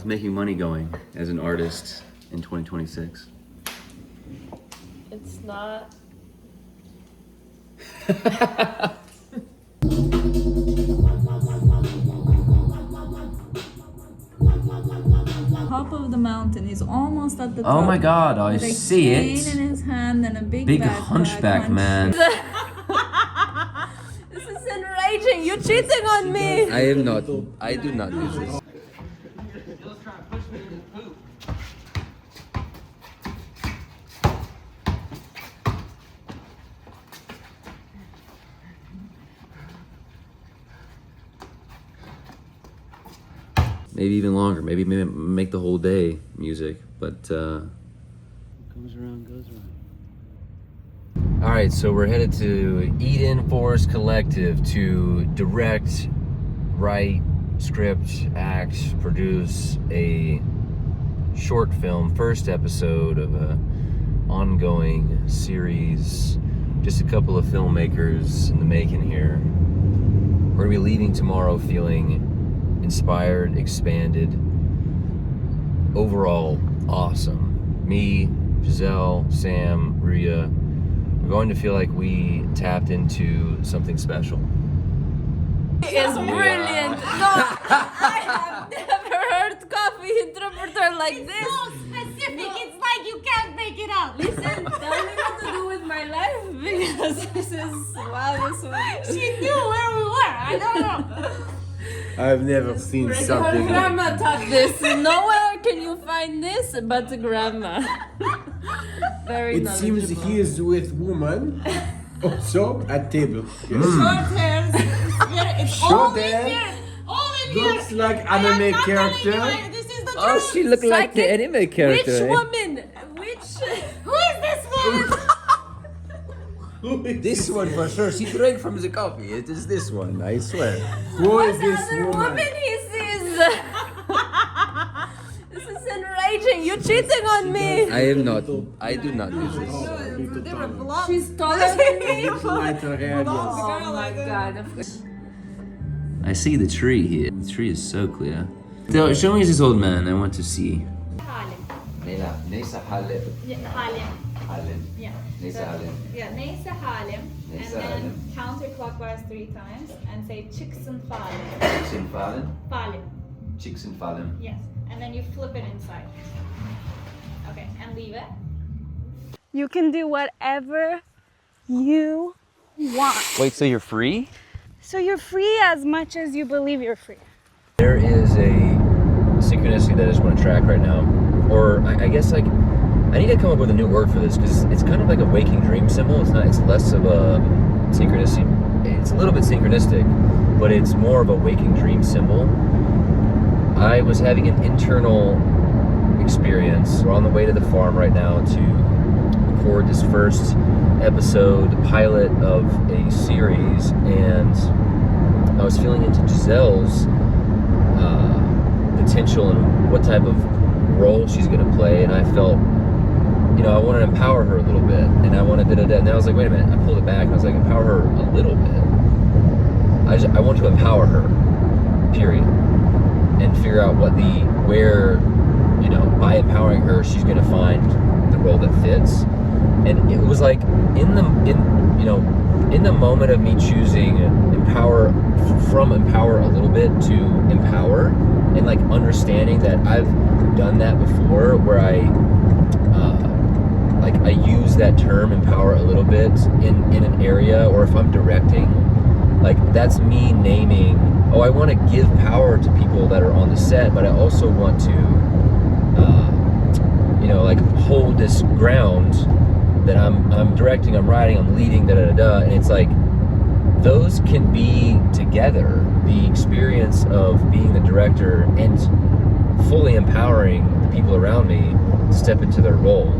making money going as an artist in 2026? It's not. Top of the mountain. He's almost at the top. Oh my God, I with a see cane it. in his hand and a big Hunchback man. This is enraging. You're cheating on me. I am not. I do not do this. Maybe even longer. Maybe make the whole day music. But Goes around, goes around. all right, so we're headed to Eden Forest Collective to direct, write, script, act, produce a short film, first episode of a ongoing series. Just a couple of filmmakers in the making here. We're gonna be leaving tomorrow feeling inspired, expanded, overall awesome. Me, Giselle, Sam, Ruya, we're going to feel like we tapped into something special. It's brilliant. No, I have never heard coffee interpreter like this. So specific, it's like you can't make it up. Listen, tell me what to do with my life because this is wow. She knew where we were. I don't know. I've never seen Her something. grandma taught this. Nowhere can you find this but grandma. Very It seems knowledgeable. he is with woman also at table. Yes. Short hairs. It's Short all in hair. here. All in here. Looks like I am anime not character. telling you, this is the Oh, truth. she looked like the Psychic. anime character. Which eh? woman? Which? Who is this woman? This one for sure. She drank from the coffee. It is this one, I swear. Who is this Other woman? woman he sees. This is enraging. You're cheating on me. I am not. I do not do this. She's taller than me. Lighter hair, yes. Oh my god. I see the tree here. The tree is so clear. So, show me this old man. I want to see. Neyse Halim. Halim. Halim. Yeah. Neyse Halim. Yeah, Neyse Halim. Neyse And then Halim. counterclockwise 3 times and say çıksın falim. Çıksın fallen. Falim. Çıksın fallen. Yes. And then you flip it inside. Okay, and leave it. You can do whatever you want. Wait, so you're free? So you're free as much as you believe you're free. There is a synchronicity that I just want to track right now. Or I guess like, I need to come up with a new word for this because it's kind of like a waking dream symbol. It's less of a synchronicity. It's a little bit synchronistic, but it's more of a waking dream symbol. I was having an internal experience. We're on the way to the farm right now to record this first episode, pilot of a series, and I was feeling into Giselle's potential and what type of role she's going to play, and I felt, I want to empower her a little bit, and I wanted and then I was like, wait a minute, I pulled it back, and I was like, empower her a little bit. I want to empower her, period, and figure out where, by empowering her, she's going to find the role that fits. And it was like in the moment of me choosing empower a little bit to empower, and like understanding that I've done that before, where I use that term empower a little bit in an area, or if I'm directing, like that's me naming, I want to give power to people that are on the set, but I also want to hold this ground that I'm directing, I'm writing, I'm leading, and it's like those can be together. The experience of being the director and fully empowering the people around me to step into their role.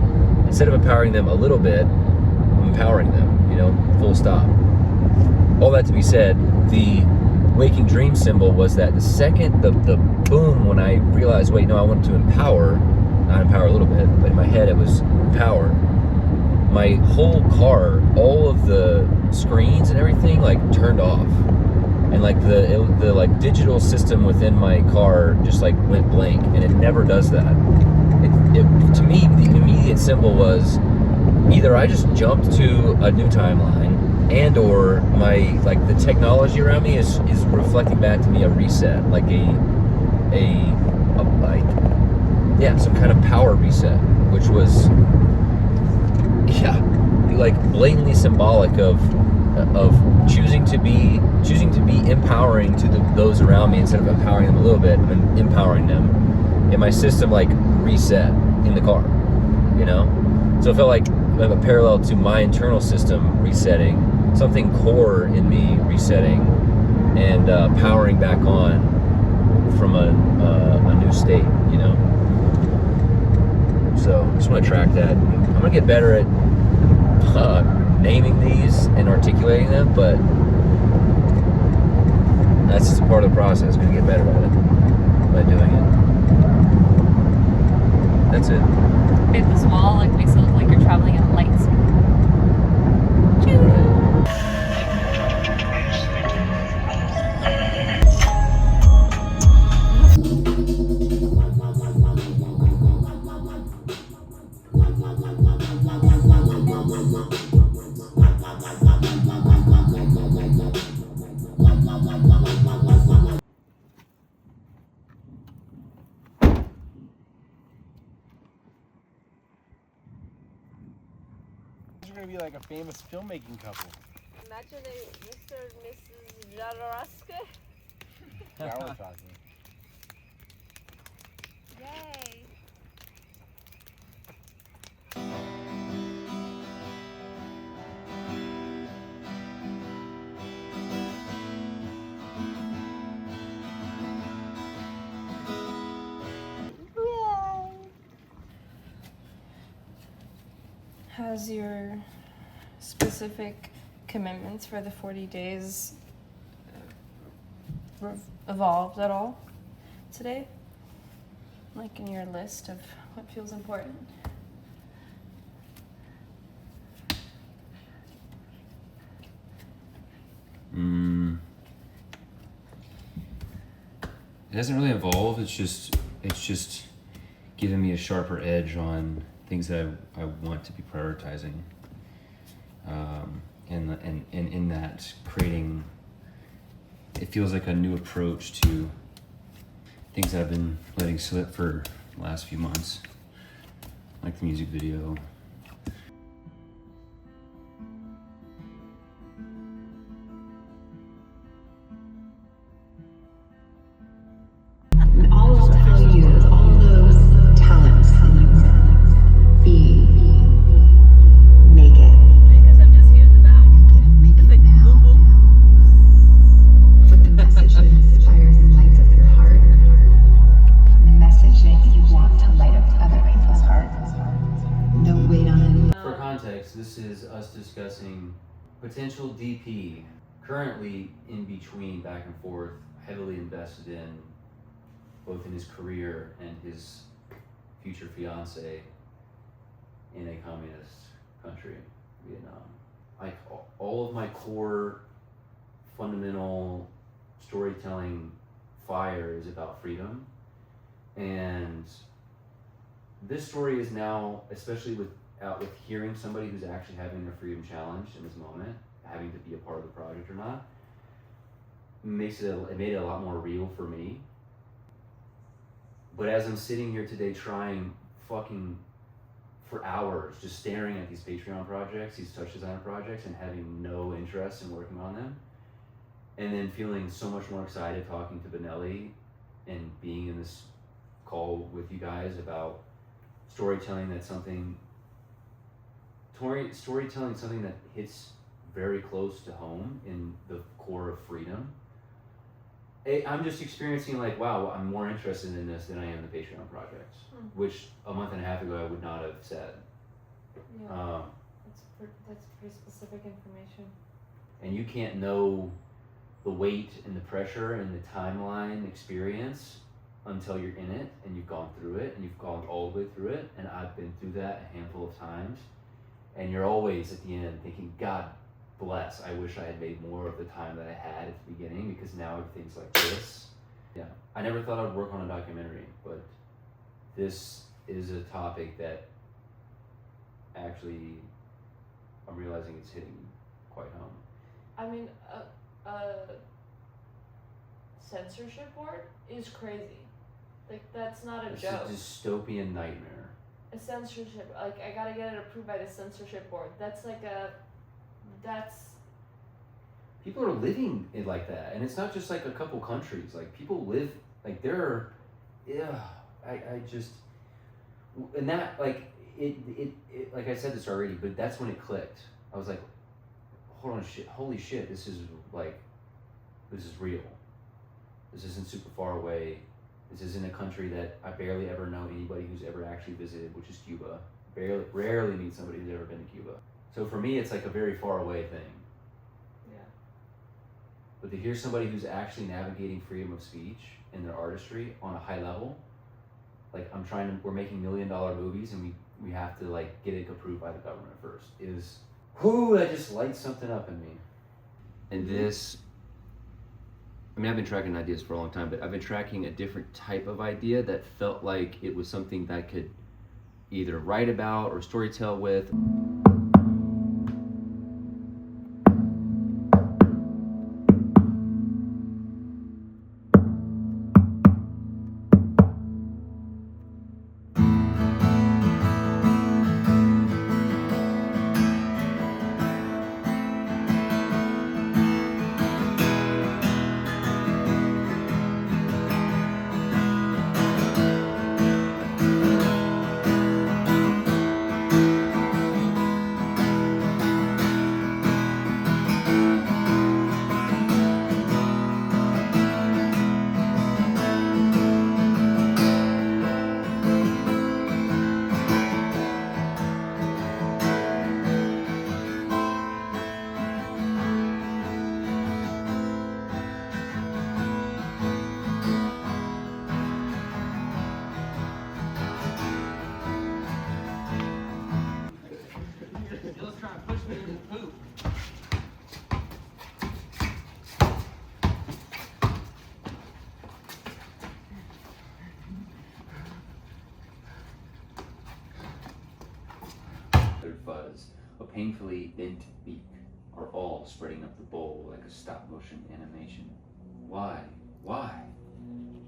Instead of empowering them a little bit, I'm empowering them, full stop. All that to be said, the waking dream symbol was that the second, the boom, when I realized, wait, no, I wanted to not empower a little bit, but in my head it was empower. My whole car, all of the screens and everything, turned off. and like the like digital system within my car just like went blank, and it never does that. It to me, the immediate symbol was either I just jumped to a new timeline, and or my like the technology around me is reflecting back to me a reset, like some kind of power reset, which was like blatantly symbolic of choosing to be empowering to those around me instead of empowering them a little bit. I'm empowering them, and my system like reset in the car, you know. So it felt like a parallel to my internal system resetting, something core in me resetting, and powering back on from a new state, you know. So I just want to track that. I'm gonna get better at naming these and articulating them, but that's just a part of the process. I'm gonna get better at it by doing it. That's it. Bit this wall like makes it look like you're traveling at light speed. You're gonna be like a famous filmmaking couple. Imagine Mr. and Mrs. Jaraska. Now we're talking. Yay. Has your specific commitments for the 40 days evolved at all today? Like in your list of what feels important? It hasn't really evolved. It's just giving me a sharper edge on things that I want to be prioritizing, and in that creating, it feels like a new approach to things that I've been letting slip for the last few months, like the music video. All I'll tell you is all those talents that you were, be, make it. Because I'm just here in the back. Make it now. With the message that inspires and lights up your heart. And the message that you want to light up other people's hearts. Don't wait on it. For context, this is us discussing potential DP, currently in between, back and forth, heavily invested in both in his career and his future fiance in a communist country, Vietnam. Like all of my core fundamental storytelling fire is about freedom, and this story is now, especially with hearing somebody who's actually having their freedom challenged in this moment, having to be a part of the project or not, it made it a lot more real for me. But as I'm sitting here today trying fucking for hours, just staring at these Patreon projects, these touch designer projects, and having no interest in working on them, and then feeling so much more excited talking to Benelli and being in this call with you guys about storytelling something that hits very close to home in the core of freedom. I'm just experiencing like, wow, I'm more interested in this than I am in the Patreon projects, which a month and a half ago I would not have said. Yeah, that's pretty specific information. And you can't know the weight and the pressure and the timeline experience until you're in it and you've gone through it and you've gone all the way through it. And I've been through that a handful of times. And you're always at the end thinking, God bless. I wish I had made more of the time that I had at the beginning, because now everything's like this. Yeah, I never thought I'd work on a documentary, but this is a topic that actually I'm realizing it's hitting quite home. I mean, censorship board is crazy. Like, that's not a It's joke. a dystopian nightmare. A censorship, like, I gotta get it approved by the censorship board. That's People are living it like that, and it's not just like a couple countries. Like, people live, like, there are, yeah, I just, and that, like, it like I said this already, but that's when it clicked. I was like, holy shit, this is real. This isn't super far away. This isn't a country that I barely ever know anybody who's ever actually visited, which is Cuba. Rarely meet somebody who's ever been to Cuba. So for me, it's like a very far away thing. yeah. But to hear somebody who's actually navigating freedom of speech and their artistry on a high level, like we're making $1 million movies, and we have to like get it approved by the government first, that just lights something up in me. And this, I mean, I've been tracking ideas for a long time, but I've been tracking a different type of idea that felt like it was something that I could either write about or storytell with. Fuzz, a painfully bent beak, are all spreading up the bowl like a stop-motion animation. Why? Why?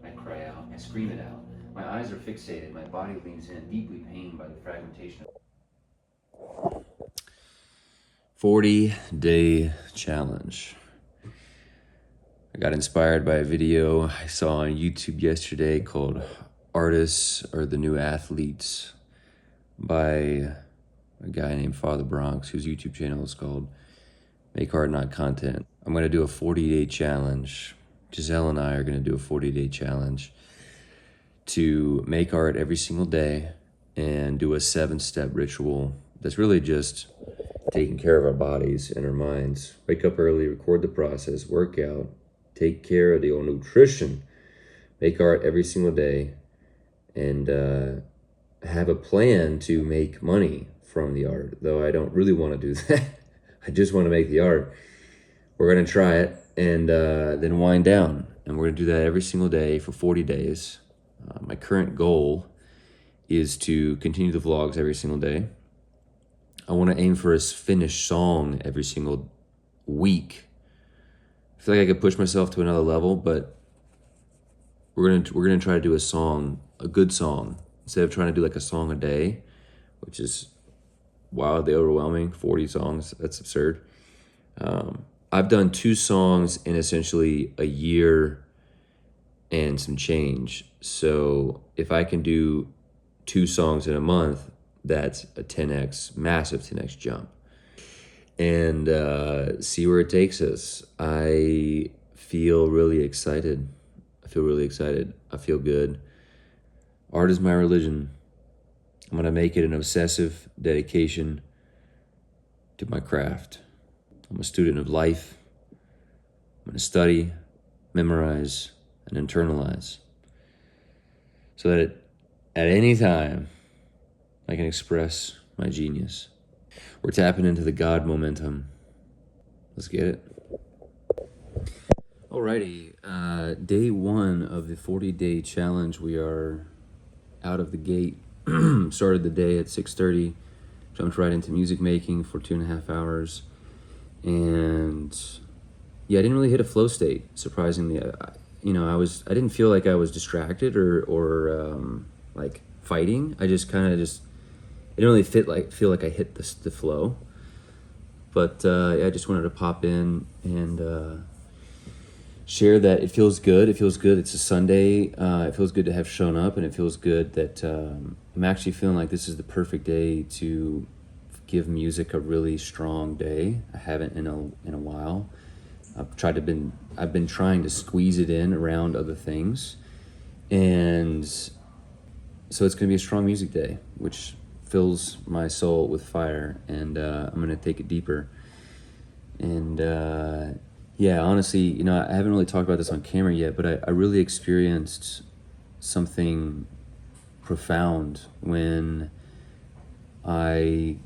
I cry out, I scream it out. My eyes are fixated, my body leans in, deeply pained by the fragmentation. 40-day challenge. I got inspired by a video I saw on YouTube yesterday called Artists Are the New Athletes by a guy named Father Bronx, whose YouTube channel is called Make Art Not Content. I'm gonna do a 40-day challenge. Giselle and I are gonna do a 40-day challenge to make art every single day and do a 7-step ritual that's really just taking care of our bodies and our minds. Wake up early, record the process, work out, take care of your nutrition, make art every single day, and have a plan to make money from the art, though I don't really want to do that. I just want to make the art. We're going to try it and then wind down. And we're going to do that every single day for 40 days. My current goal is to continue the vlogs every single day. I want to aim for a finished song every single week. I feel like I could push myself to another level, but we're gonna try to do a song, a good song, instead of trying to do like a song a day, which is wildly overwhelming. 40 songs, that's absurd. I've done 2 songs in essentially a year and some change. So if I can do 2 songs in a month, that's a 10x, massive 10x jump. And see where it takes us. I feel really excited. I feel good. Art is my religion. I'm gonna make it an obsessive dedication to my craft. I'm a student of life. I'm gonna study, memorize, and internalize so that at any time I can express my genius. We're tapping into the God momentum. Let's get it. Alrighty, day 1 of the 40-day challenge. We are out of the gate. Started the day at 6:30, jumped right into music making for 2.5 hours, and yeah, I didn't really hit a flow state. Surprisingly, I didn't feel like I was distracted or like fighting. I just kind of it didn't really feel like I hit the flow. But yeah, I just wanted to pop in and share that it feels good. It feels good. It's a Sunday. It feels good to have shown up, and it feels good that I'm actually feeling like this is the perfect day to give music a really strong day. I haven't in a while. I've been trying to squeeze it in around other things, and so it's gonna be a strong music day, which fills my soul with fire, and I'm gonna take it deeper. And yeah, honestly, I haven't really talked about this on camera yet, but I really experienced something profound when I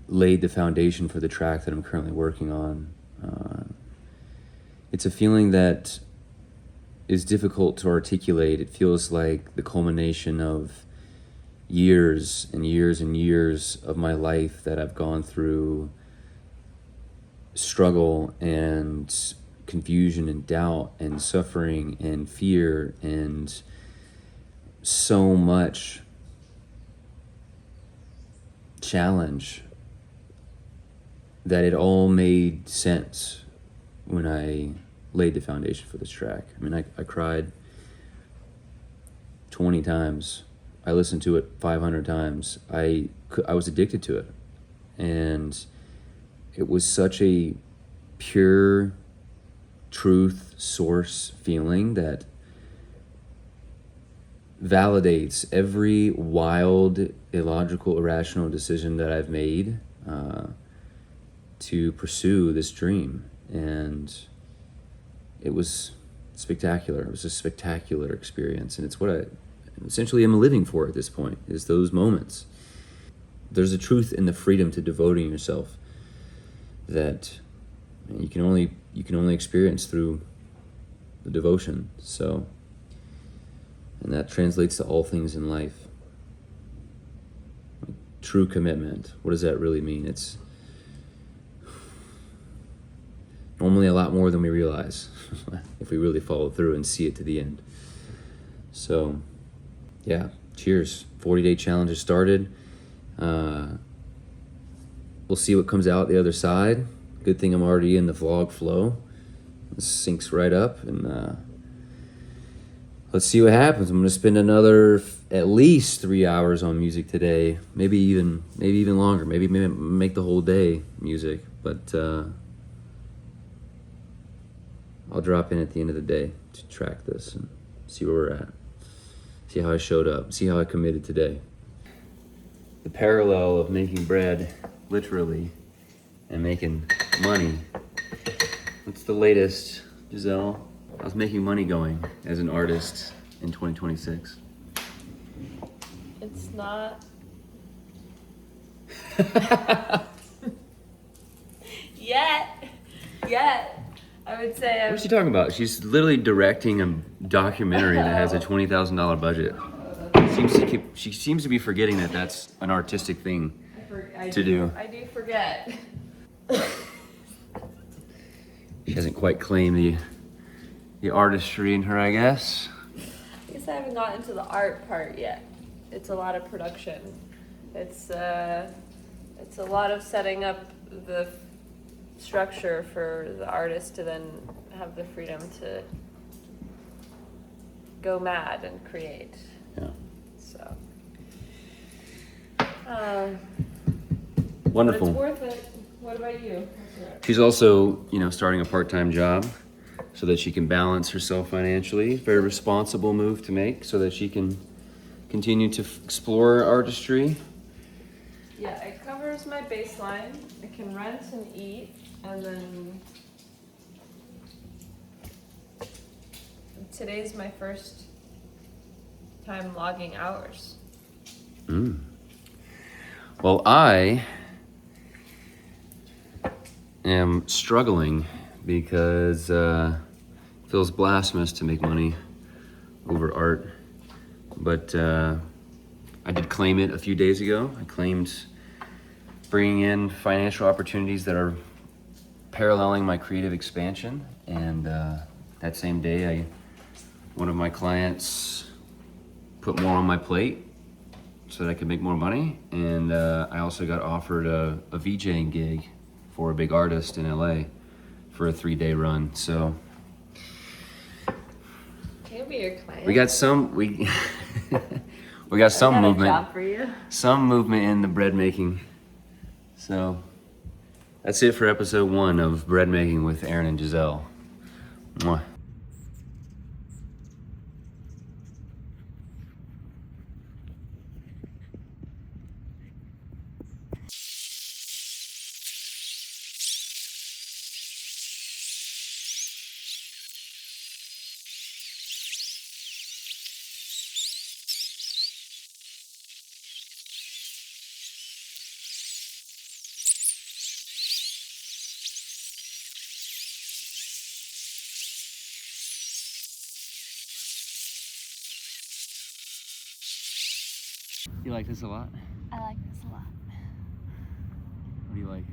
laid the foundation for the track that I'm currently working on. It's a feeling that is difficult to articulate. It feels like the culmination of years and years and years of my life that I've gone through struggle and confusion and doubt and suffering and fear and so much challenge that it all made sense when I laid the foundation for this track. I mean, I cried 20 times. I listened to it 500 times. I was addicted to it. And it was such a pure truth source feeling that validates every wild, illogical, irrational decision that I've made to pursue this dream. And it was spectacular. It was a spectacular experience, and it's what I essentially am living for at this point, is those moments. There's a truth in the freedom to devoting yourself that you can only experience through the devotion. So, and that translates to all things in life. True commitment. What does that really mean? It's normally a lot more than we realize if we really follow through and see it to the end. So, yeah, cheers. 40-day challenge has started. We'll see what comes out the other side. Good thing I'm already in the vlog flow. It syncs right up, and let's see what happens. I'm gonna spend another at least 3 hours on music today. Maybe even longer. Maybe make the whole day music. But I'll drop in at the end of the day to track this and see where we're at. See how I showed up. See how I committed today. The parallel of making bread, literally, and making money. What's the latest, Giselle? How's making money going as an artist in 2026? It's not. Yet. I would say What's she talking about? She's literally directing a documentary that has a $20,000 budget. She seems to be forgetting that that's an artistic thing to do. I do forget. She hasn't quite claimed the artistry in her, I guess. I guess I haven't gotten into the art part yet. It's a lot of production. It's a lot of setting up the structure for the artist to then have the freedom to go mad and create. Yeah. So. Wonderful. But it's worth it. What about you? She's also, starting a part-time job so that she can balance herself financially. Very responsible move to make so that she can continue to explore artistry. Yeah, it covers my baseline. I can rent and eat, and then today's my first time logging hours. Well, I am struggling because it feels blasphemous to make money over art. But I did claim it a few days ago. I claimed bringing in financial opportunities that are paralleling my creative expansion. And that same day, one of my clients put more on my plate so that I could make more money. And I also got offered a VJing gig for a big artist in LA for a 3-day run. So Can I be your client? we got some we got some I got movement. a job for you. Some movement in the bread making. So that's it for episode 1 of Bread Making with Aaron and Giselle. Mwah. You like this a lot? I like this a lot. What do you like?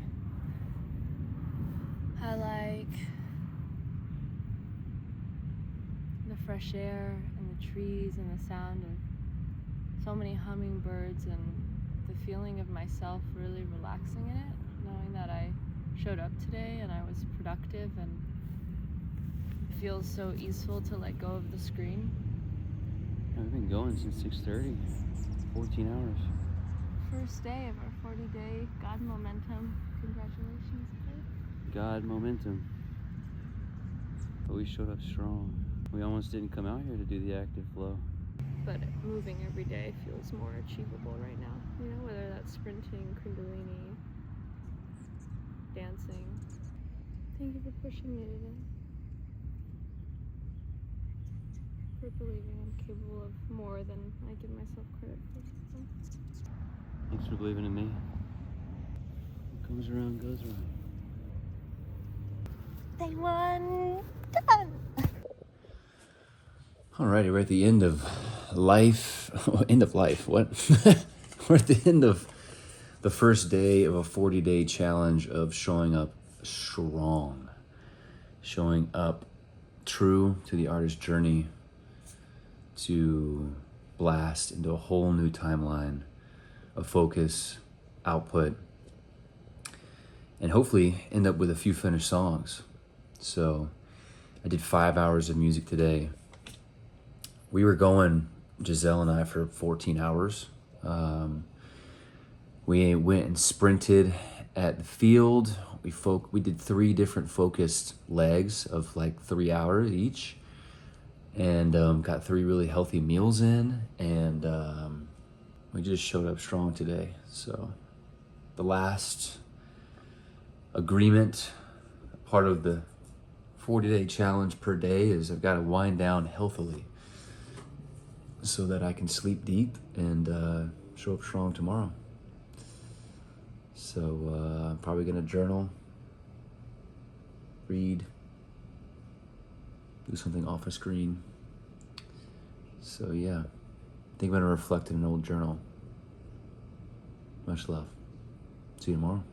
I like the fresh air and the trees and the sound of so many hummingbirds and the feeling of myself really relaxing in it, knowing that I showed up today and I was productive, and it feels so easeful to let go of the screen. We've been going since 6:30, 14 hours. First day of our 40-day God momentum. Congratulations, babe. God momentum. But we showed up strong. We almost didn't come out here to do the active flow. But moving every day feels more achievable right now. You know, whether that's sprinting, kundalini, dancing. Thank you for pushing me today. For believing I'm capable of more than I give myself credit for. Thanks for believing in me. What comes around goes around. Day 1 done. Alrighty, we're at the end of life. End of life, what? We're at the end of the first day of a 40-day challenge of showing up strong. Showing up true to the artist's journey to blast into a whole new timeline of focus, output, and hopefully end up with a few finished songs. So I did 5 hours of music today. We were going, Giselle and I, for 14 hours. We went and sprinted at the field. We did 3 different focused legs of like 3 hours each, and got 3 really healthy meals in, and we just showed up strong today. So the last agreement, part of the 40-day challenge per day, is I've got to wind down healthily so that I can sleep deep and show up strong tomorrow. So I'm probably gonna journal, read, do something off a screen. So yeah, I think I'm gonna reflect in an old journal. Much love. See you tomorrow.